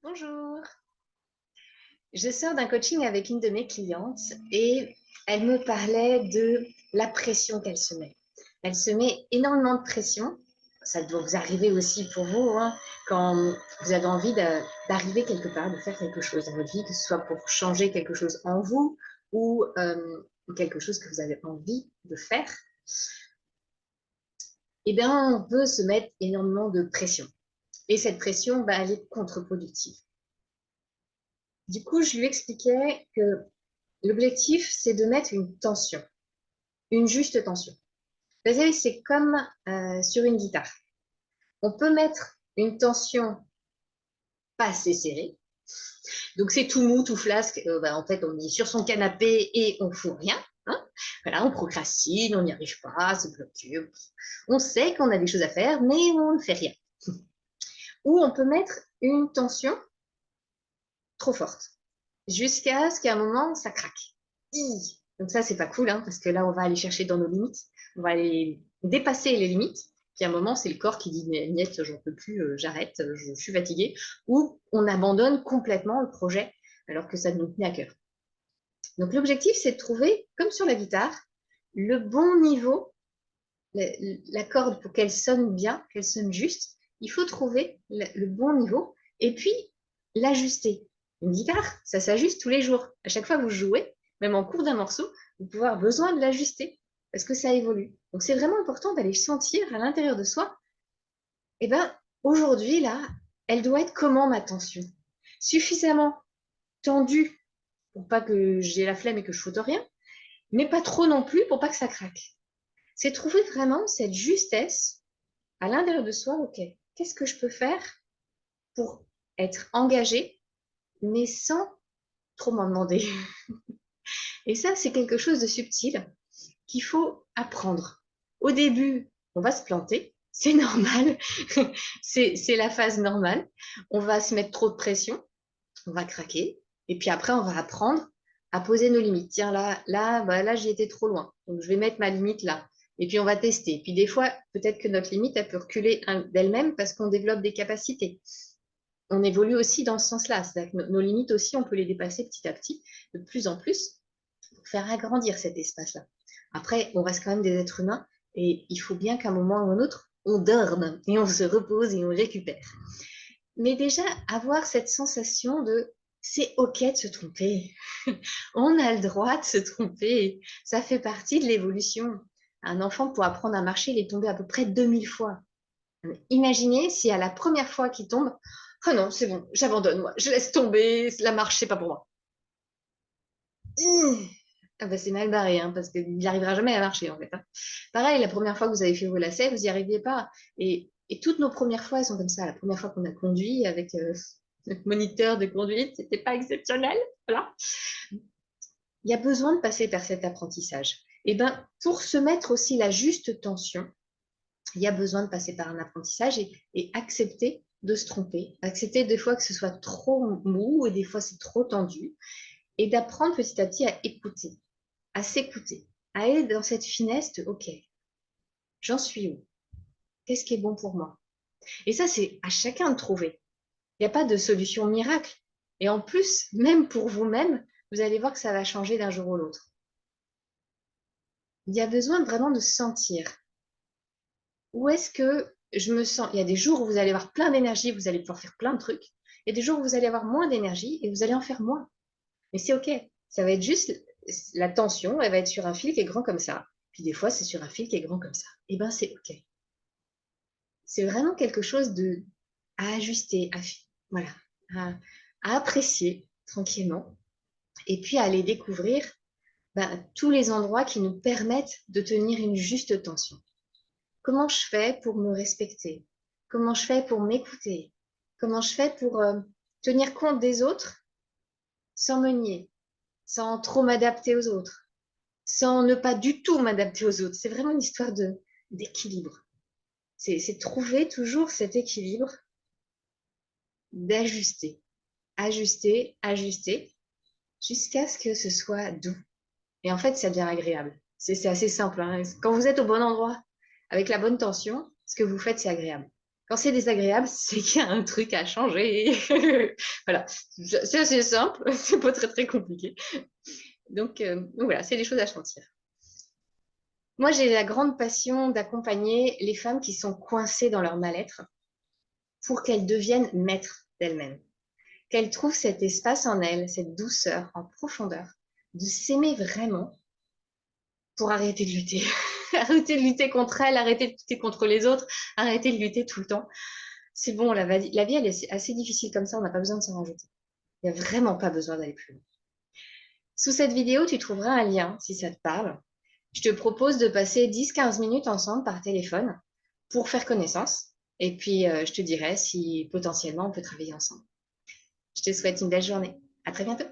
Bonjour. Je sors d'un coaching avec une de mes clientes et elle me parlait de la pression qu'elle se met. Elle se met énormément de pression. Ça doit vous arriver aussi pour vous, hein, quand vous avez envie d'arriver quelque part, de faire quelque chose dans votre vie, que ce soit pour changer quelque chose en vous ou quelque chose que vous avez envie de faire. Eh bien, on peut se mettre énormément de pression. Et cette pression, elle est contre-productive. Du coup, je lui expliquais que l'objectif, c'est de mettre une tension, une juste tension. Vous savez, c'est comme sur une guitare. On peut mettre une tension pas assez serrée. Donc, c'est tout mou, tout flasque. En fait, on est sur son canapé et on ne fout rien. Hein. Voilà, on procrastine, on n'y arrive pas, c'est bloqué. On sait qu'on a des choses à faire, mais on ne fait rien. Ou on peut mettre une tension trop forte, jusqu'à ce qu'à un moment, ça craque. Donc ça, c'est pas cool, hein, parce que là, on va aller chercher dans nos limites, on va aller dépasser les limites. Puis à un moment, c'est le corps qui dit, Niette, j'en peux plus, j'arrête, je suis fatiguée. Ou on abandonne complètement le projet, alors que ça nous tenait à cœur. Donc l'objectif, c'est de trouver, comme sur la guitare, le bon niveau, la corde pour qu'elle sonne bien, qu'elle sonne juste. Il faut trouver le bon niveau et puis l'ajuster. Une guitare, ça s'ajuste tous les jours. À chaque fois que vous jouez, même en cours d'un morceau, vous pouvez avoir besoin de l'ajuster parce que ça évolue. Donc c'est vraiment important d'aller sentir à l'intérieur de soi, eh ben, aujourd'hui, là, elle doit être comment ma tension? Suffisamment tendue pour pas que j'ai la flemme et que je foute rien, mais pas trop non plus pour pas que ça craque. C'est trouver vraiment cette justesse à l'intérieur de soi. Ok, qu'est-ce que je peux faire pour être engagée, mais sans trop m'en demander? Et ça, c'est quelque chose de subtil qu'il faut apprendre. Au début, on va se planter, c'est normal, c'est la phase normale. On va se mettre trop de pression, on va craquer, et puis après, on va apprendre à poser nos limites. Tiens, là, j'y étais trop loin, donc je vais mettre ma limite là. Et puis on va tester. Puis des fois, peut-être que notre limite, elle peut reculer d'elle-même parce qu'on développe des capacités. On évolue aussi dans ce sens-là. C'est-à-dire que nos limites aussi, on peut les dépasser petit à petit, de plus en plus, pour faire agrandir cet espace-là. Après, on reste quand même des êtres humains et il faut bien qu'à un moment ou un autre, on dorme et on se repose et on récupère. Mais déjà, avoir cette sensation de c'est OK de se tromper. On a le droit de se tromper. Ça fait partie de l'évolution. Un enfant, pour apprendre à marcher, il est tombé à peu près 2000 fois. Imaginez si à la première fois qu'il tombe, oh non, c'est bon, j'abandonne, moi, je laisse tomber, la marche, c'est pas pour moi. Ah bah c'est mal barré, hein, parce qu'il n'arrivera jamais à marcher, en fait. Hein. Pareil, la première fois que vous avez fait vos lacets, vous n'y arriviez pas. Et toutes nos premières fois, elles sont comme ça. La première fois qu'on a conduit avec notre moniteur de conduite, c'était pas exceptionnel. Voilà. Il y a besoin de passer par cet apprentissage. Et ben, pour se mettre aussi la juste tension, il y a besoin de passer par un apprentissage et accepter de se tromper, accepter des fois que ce soit trop mou et des fois c'est trop tendu, et d'apprendre petit à petit à écouter, à s'écouter, à aller dans cette finesse de OK, j'en suis où? Qu'est-ce qui est bon pour moi? Et ça, c'est à chacun de trouver. Il n'y a pas de solution miracle. Et en plus, même pour vous-même, vous allez voir que ça va changer d'un jour à l'autre. Il y a besoin vraiment de sentir où est-ce que je me sens. Il y a des jours où vous allez avoir plein d'énergie, vous allez pouvoir faire plein de trucs. Il y a des jours où vous allez avoir moins d'énergie et vous allez en faire moins. Mais c'est OK. Ça va être juste la tension, elle va être sur un fil qui est grand comme ça. Puis des fois, c'est sur un fil qui est grand comme ça. Et ben, c'est OK. C'est vraiment quelque chose à ajuster, voilà, à, à apprécier tranquillement. Et puis à aller découvrir tous les endroits qui nous permettent de tenir une juste tension. Comment je fais pour me respecter? Comment je fais pour m'écouter? Comment je fais pour tenir compte des autres sans me nier, sans trop m'adapter aux autres, sans ne pas du tout m'adapter aux autres? C'est vraiment une histoire d'équilibre. C'est trouver toujours cet équilibre d'ajuster, ajuster, ajuster, jusqu'à ce que ce soit doux. Et en fait, ça devient agréable. C'est assez simple. Hein. Quand vous êtes au bon endroit, avec la bonne tension, ce que vous faites, c'est agréable. Quand c'est désagréable, c'est qu'il y a un truc à changer. Voilà, c'est assez simple, c'est pas très très compliqué. Donc voilà, c'est des choses à sentir. Moi, j'ai la grande passion d'accompagner les femmes qui sont coincées dans leur mal-être pour qu'elles deviennent maîtres d'elles-mêmes, qu'elles trouvent cet espace en elles, cette douceur en profondeur, de s'aimer vraiment pour arrêter de lutter. Arrêter de lutter contre elles, arrêter de lutter contre les autres, arrêter de lutter tout le temps. C'est bon, la vie, elle est assez difficile comme ça, on n'a pas besoin de s'en rajouter. Il n'y a vraiment pas besoin d'aller plus loin. Sous cette vidéo, tu trouveras un lien si ça te parle. Je te propose de passer 10-15 minutes ensemble par téléphone pour faire connaissance. Et puis, je te dirai si potentiellement on peut travailler ensemble. Je te souhaite une belle journée. À très bientôt.